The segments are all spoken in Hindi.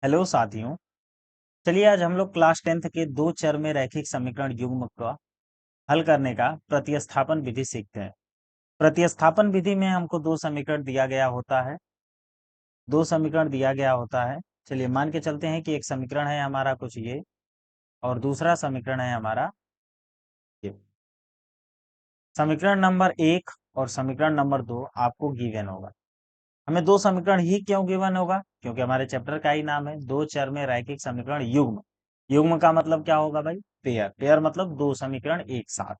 हेलो साथियों। चलिए आज हम लोग क्लास 10th के दो चर में रैखिक समीकरण युग्म का हल करने का प्रतिस्थापन विधि सीखते हैं। प्रतिस्थापन विधि में हमको दो समीकरण दिया गया होता है। चलिए मान के चलते हैं कि एक समीकरण है हमारा कुछ ये और दूसरा समीकरण है हमारा ये। समीकरण नंबर 1 और समीकरण नंबर 2 आपको गिवन होगा। हमें दो समीकरण ही क्यों गिवन होगा? क्योंकि हमारे चैप्टर का ही नाम है दो चर में रैखिक समीकरण युग्म। युग्म का मतलब क्या होगा भाई? पेयर। पेयर मतलब दो समीकरण एक साथ।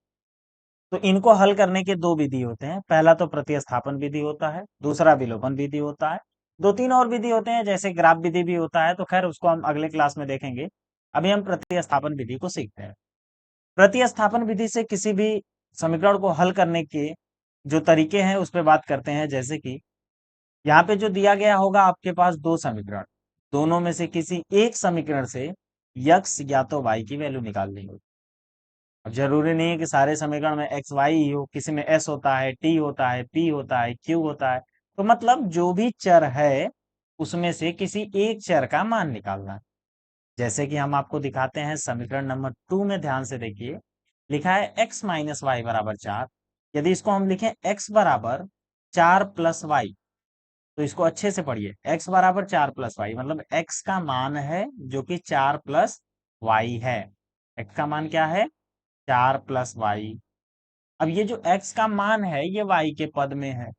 तो इनको हल करने के दो विधि होते हैं। पहला तो प्रतिस्थापन विधि होता है, दूसरा विलोपन विधि होता है। दो तीन और विधि होते हैं, जैसे ग्राफ विधि भी होता है, तो खैर उसको हम अगले क्लास में देखेंगे। अभी हम प्रतिस्थापन विधि को सीखते हैं। प्रतिस्थापन विधि से किसी भी समीकरण को हल करने के जो तरीके हैं उस पर बात करते हैं। जैसे कि यहाँ पे जो दिया गया होगा आपके पास दो समीकरण, दोनों में से किसी एक समीकरण से यक्स या तो वाई की वैल्यू निकालनी होगी। अब जरूरी नहीं है कि सारे समीकरण में एक्स वाई ही हो, किसी में एस होता है, टी होता है, पी होता है, क्यू होता है। तो मतलब जो भी चर है उसमें से किसी एक चर का मान निकालना है। जैसे कि हम आपको दिखाते हैं समीकरण नंबर 2 में, ध्यान से देखिए। लिखा है x माइनस वाई बराबर 4। यदि इसको हम लिखें x बराबर 4 प्लस वाई, तो इसको अच्छे से पढ़िए। x बराबर 4 प्लस वाई मतलब x का मान है जो कि 4 प्लस वाई है। x का मान क्या है? 4 प्लस वाई। अब ये जो x का मान है ये y के पद में है।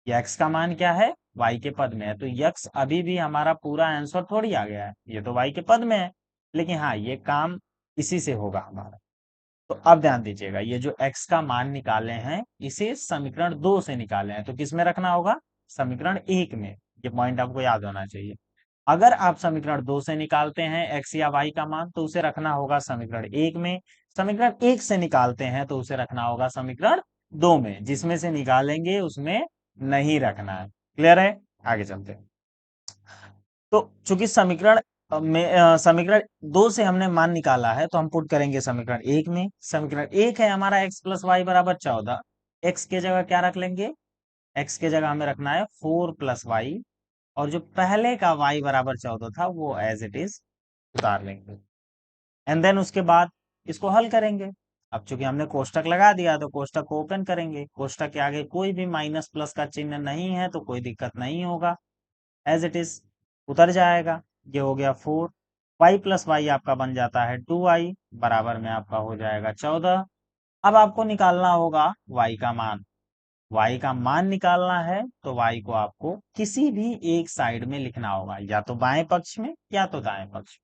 ये x का मान क्या है? y के पद में है। तो x अभी भी हमारा पूरा आंसर थोड़ी आ गया है, ये तो y के पद में है। लेकिन हाँ, ये काम इसी से होगा हमारा। तो अब ध्यान दीजिएगा, ये जो x का मान निकाले हैं इसे समीकरण 2 से निकाले हैं, तो किस में रखना होगा? समीकरण 1 में। ये पॉइंट आपको याद होना चाहिए। अगर आप समीकरण 2 से निकालते हैं x या y का मान, तो उसे रखना होगा समीकरण 1 में। समीकरण 1 से निकालते हैं तो उसे रखना होगा समीकरण 2 में। जिसमें से निकालेंगे उसमें नहीं रखना है। क्लियर है? आगे चलते हैं। तो चूंकि समीकरण 2 से हमने मान निकाला है, तो हम पुट करेंगे समीकरण 1 में। समीकरण 1 है हमारा x प्लस वाई बराबर 14। x के जगह क्या रख लेंगे? x के जगह हमें रखना है 4 प्लस वाई, और जो पहले का y बराबर 14 था वो एज इट इज उतार लेंगे। एंड देन उसके बाद इसको हल करेंगे। अब चूंकि हमने कोष्टक लगा दिया तो कोष्टक को ओपन करेंगे। कोष्टक के आगे कोई भी माइनस प्लस का चिन्ह नहीं है तो कोई दिक्कत नहीं होगा, एज इट इज उतर जाएगा। ये हो गया 4। वाई प्लस वाई आपका बन जाता है 2y, बराबर में आपका हो जाएगा 14। अब आपको निकालना होगा y का मान। y का मान निकालना है तो y को आपको किसी भी एक साइड में लिखना होगा, या तो बाएं पक्ष में या तो दाएं पक्ष में।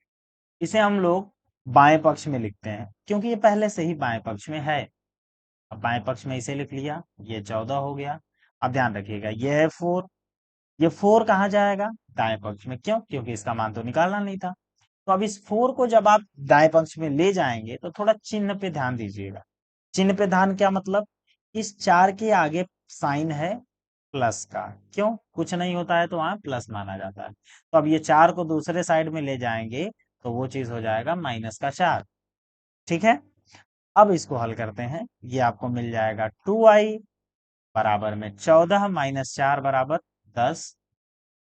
इसे हम लोग बाएं पक्ष में लिखते हैं क्योंकि ये पहले से ही बाएं पक्ष में है। अब बाएं पक्ष में इसे लिख लिया, ये 14 हो गया। अब ध्यान रखिएगा, ये है 4। ये 4 कहाँ जाएगा? दाएं पक्ष में। क्यों? क्योंकि इसका मान तो निकालना नहीं था। तो अब इस 4 को जब आप दाएं पक्ष में ले जाएंगे तो थोड़ा चिन्ह पे ध्यान दीजिएगा। चिन्ह पे ध्यान क्या मतलब? इस 4 के आगे साइन है प्लस का। क्यों? कुछ नहीं होता है तो वहां प्लस माना जाता है। तो अब ये 4 को दूसरे साइड में ले जाएंगे तो वो चीज हो जाएगा -4। ठीक है। अब इसको हल करते हैं। ये आपको मिल जाएगा 2y बराबर में 14 -4 बराबर 10।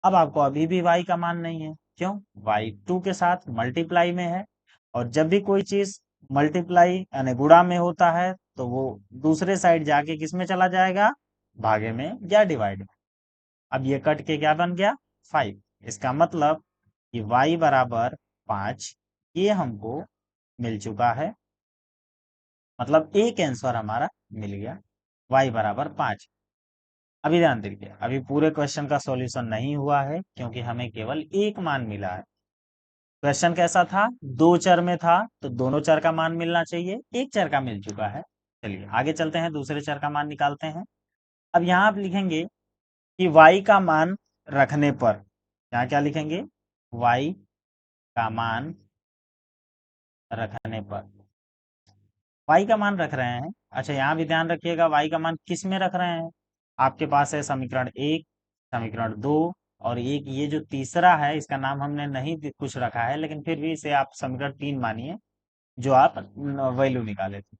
अब आपको अभी भी y का मान नहीं है। क्यों? y 2 के साथ मल्टीप्लाई में है, और जब भी कोई चीज मल्टीप्लाई यानी गुणा में होता है तो वो दूसरे साइड जाके किस में चला जाएगा? भागे में या डिवाइड में। अब ये कट के क्या बन गया? 5। इसका मतलब कि y बराबर 5 ये हमको मिल चुका है। मतलब एक आंसर हमारा मिल गया, y बराबर 5। अभी ध्यान दीजिए, अभी पूरे क्वेश्चन का सॉल्यूशन नहीं हुआ है क्योंकि हमें केवल एक मान मिला है। क्वेश्चन कैसा था? दो चर में था तो दोनों चर का मान मिलना चाहिए, एक चर का मिल चुका है। चलिए आगे चलते हैं, दूसरे चर का मान निकालते हैं। अब यहाँ आप लिखेंगे कि y का मान रखने पर, यहाँ क्या लिखेंगे? y का मान रखने पर। y का मान रख रहे हैं। अच्छा, यहाँ भी ध्यान रखिएगा y का मान किस में रख रहे हैं। आपके पास है समीकरण 1, समीकरण 2, और एक ये जो तीसरा है इसका नाम हमने नहीं कुछ रखा है, लेकिन फिर भी इसे आप समीकरण 3 मानिए, जो आप वैल्यू निकाले थे।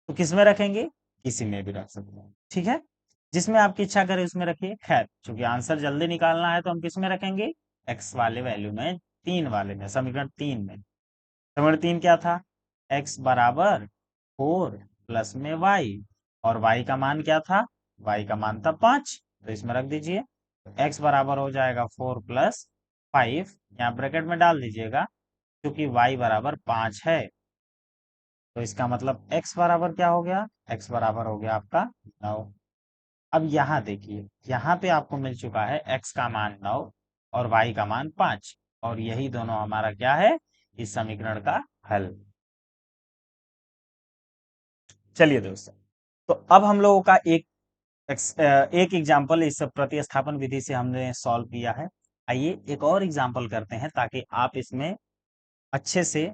तो किस में रखेंगे? किसी में भी रख सकते हैं। ठीक है, जिसमें आपकी इच्छा करे उसमें रखिए। खैर, चूंकि आंसर जल्दी निकालना है तो हम किस में रखेंगे? एक्स वाले वैल्यू में, 3 वाले में, समीकरण 3 में। समीकरण 3 क्या था? एक्स बराबर 4 प्लस में वाई, और वाई का मान क्या था? वाई का मान था 5, तो इसमें रख दीजिए। एक्स बराबर हो जाएगा 4 प्लस 5, यहाँ ब्रैकेट में डाल दीजिएगा, क्योंकि वाई बराबर 5 है। तो इसका मतलब एक्स बराबर क्या हो गया? एक्स बराबर हो गया आपका 9। अब यहाँ देखिए, यहाँ पे आपको मिल चुका है एक्स का मान 9 और वाई का मान 5, और यही दोनों हमारा क्या है? इस समीकरण का हल। चलिए दोस्तों, तो अब हम लोगों का एक एग्जाम्पल इस प्रतिस्थापन विधि से हमने सॉल्व किया है। आइए एक और एग्जाम्पल करते हैं, ताकि आप इसमें अच्छे से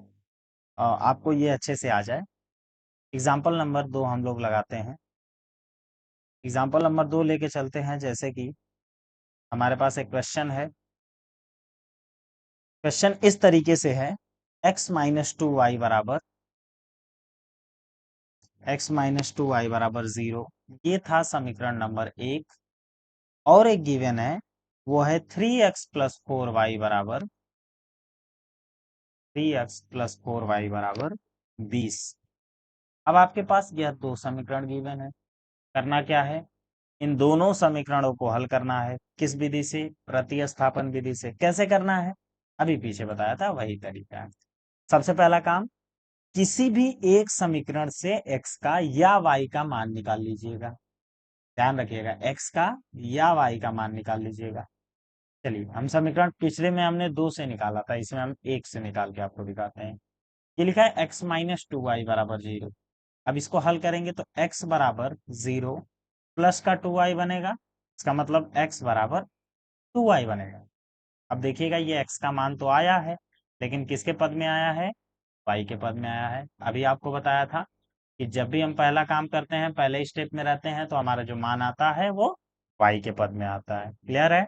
आपको ये अच्छे से आ जाए। एग्जाम्पल नंबर 2 हम लोग लगाते हैं। एग्जाम्पल नंबर 2 लेके चलते हैं। जैसे कि हमारे पास एक क्वेश्चन है। क्वेश्चन इस तरीके से है, x-2y बराबर x-2y बराबर 0। ये था समीकरण नंबर 1। और एक गिवन है, वो है 3x प्लस 4y बराबर 20। अब आपके पास यह दो समीकरण गिवन है। करना क्या है? इन दोनों समीकरणों को हल करना है। किस विधि से? प्रतिस्थापन विधि से। कैसे करना है? अभी पीछे बताया था, वही तरीका है। सबसे पहला काम, किसी भी एक समीकरण से x का या y का मान निकाल लीजिएगा। ध्यान रखिएगा, x का या y का मान निकाल लीजिएगा। चलिए, हम समीकरण पिछले में हमने 2 से निकाला था, इसमें हम 1 से निकाल के आपको दिखाते हैं। ये लिखा है x-2y बराबर 0। अब इसको हल करेंगे तो x बराबर 0 प्लस का 2y बनेगा। इसका मतलब x बराबर 2y बनेगा। अब देखिएगा, ये x का मान तो आया है, लेकिन किसके पद में आया है? y के पद में आया है। अभी आपको बताया था कि जब भी हम पहला काम करते हैं, पहले स्टेप में रहते हैं, तो हमारा जो मान आता है वो y के पद में आता है। क्लियर है?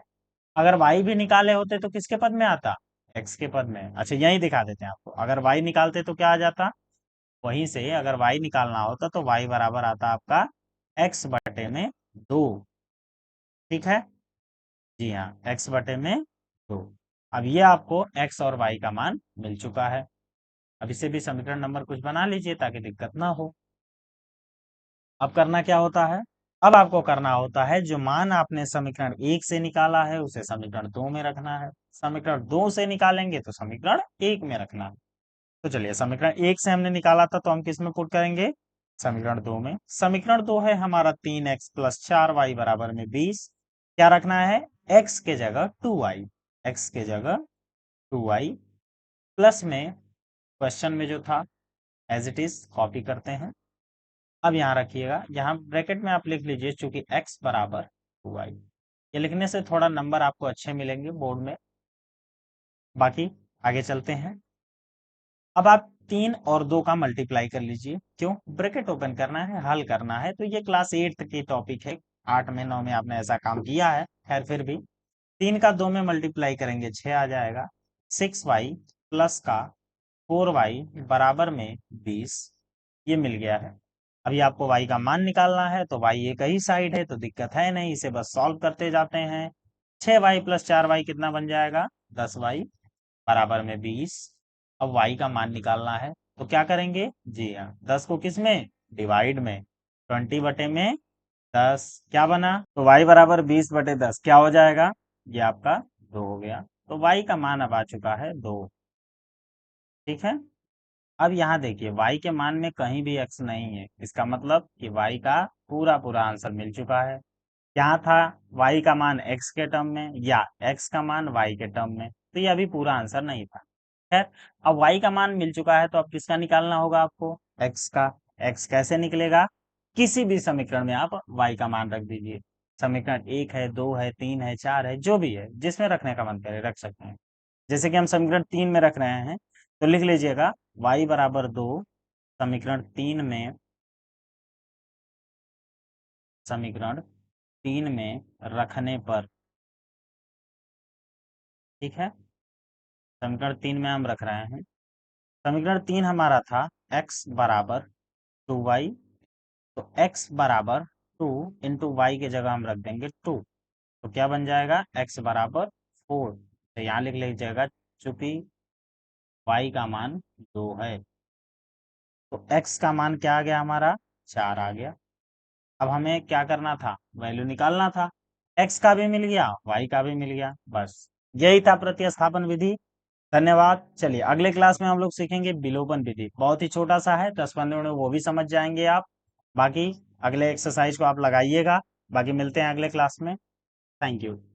अगर y भी निकाले होते तो किसके पद में आता? x के पद में। अच्छा, यही दिखा देते हैं आपको। अगर y निकालते तो क्या आ जाता? वहीं से अगर y निकालना होता तो y बराबर आता आपका x बटे में 2। ठीक है? जी हाँ, x बटे में 2। अब ये आपको x और y का मान मिल चुका है। अब इसे भी समीकरण नंबर कुछ बना लीजिए, ताकि दिक्कत ना हो। अब करना क्या होता है? अब आपको करना होता है, जो मान आपने समीकरण 1 से निकाला है उसे समीकरण 2 में रखना है। समीकरण 2 से निकालेंगे तो समीकरण 1 में रखना है। तो चलिए, समीकरण 1 से हमने निकाला था, तो हम किस में पुट करेंगे? समीकरण 2 में। समीकरण 2 है हमारा 3x प्लस 4y बराबर में 20। क्या रखना है? x के जगह 2y, x के जगह 2y, प्लस में क्वेश्चन में जो था एज इट इज कॉपी करते हैं। अब यहाँ रखिएगा, यहाँ ब्रैकेट में आप लिख लीजिए, चूंकि x बराबर 2y। ये लिखने से थोड़ा नंबर आपको अच्छे मिलेंगे बोर्ड में। बाकी आगे चलते हैं। अब आप 3 और 2 का मल्टीप्लाई कर लीजिए। क्यों? ब्रैकेट ओपन करना है, हल करना है। तो ये क्लास 8 की टॉपिक है, 8 में 9 में आपने ऐसा काम किया है, खैर फिर भी। 3 का 2 में मल्टीप्लाई करेंगे 6 आ जाएगा। 6y प्लस का 4y बराबर में 20। ये मिल गया है। अभी आपको y का मान निकालना है, तो y एक ही साइड है, तो दिक्कत है नहीं, इसे बस सॉल्व करते जाते हैं। 6y प्लस 4y कितना बन जाएगा? 10y बराबर में 20। अब y का मान निकालना है, तो क्या करेंगे? जी हाँ, 10 को किस में? डिवाइड में। 20 बटे में 10 क्या बना? तो y बराबर 20 बटे 10 क्या हो जाएगा? ये आपका 2 हो गया। तो y का मान अब आ चुका है 2। ठीक है? अब यहाँ देखिए, y के मान में कहीं भी x नहीं है। इसका मतलब कि y का पूरा पूरा आंसर मिल चुका है। क्या था? y का मान x के टर्म में, या x का मान y के टर्म में। तो ये अभी पूरा आंसर नहीं था। खैर, अब y का मान मिल चुका है, तो अब किसका निकालना होगा आपको? x का। x कैसे निकलेगा? किसी भी समीकरण में आप y का मान रख दीजिए। समीकरण 1 है, 2 है, 3 है, 4 है, जो भी है, जिसमें रखने का मन करे रख सकते हैं। जैसे कि हम समीकरण 3 में रख रहे हैं, तो लिख लीजिएगा y बराबर 2। समीकरण 3 में रखने पर, ठीक है, समीकरण 3 में हम रख रहे हैं। समीकरण 3 हमारा था x बराबर 2y। तो x बराबर 2 इंटू वाई की जगह हम रख देंगे 2। तो क्या बन जाएगा? x बराबर 4। तो यहाँ लिख लीजिएगा चूंकि y का मान 2 है तो x का मान क्या आ गया हमारा 4 आ गया। अब हमें क्या करना था, वैल्यू निकालना था। x का भी मिल गया, y का भी मिल गया, बस यही था प्रतिस्थापन विधि। धन्यवाद। चलिए अगले क्लास में हम लोग सीखेंगे विलोपन विधि, बहुत ही छोटा सा है, 10-15 मिनट वो भी समझ जाएंगे आप। बाकी अगले एक्सरसाइज को आप लगाइएगा। बाकी मिलते हैं अगले क्लास में। Thank you.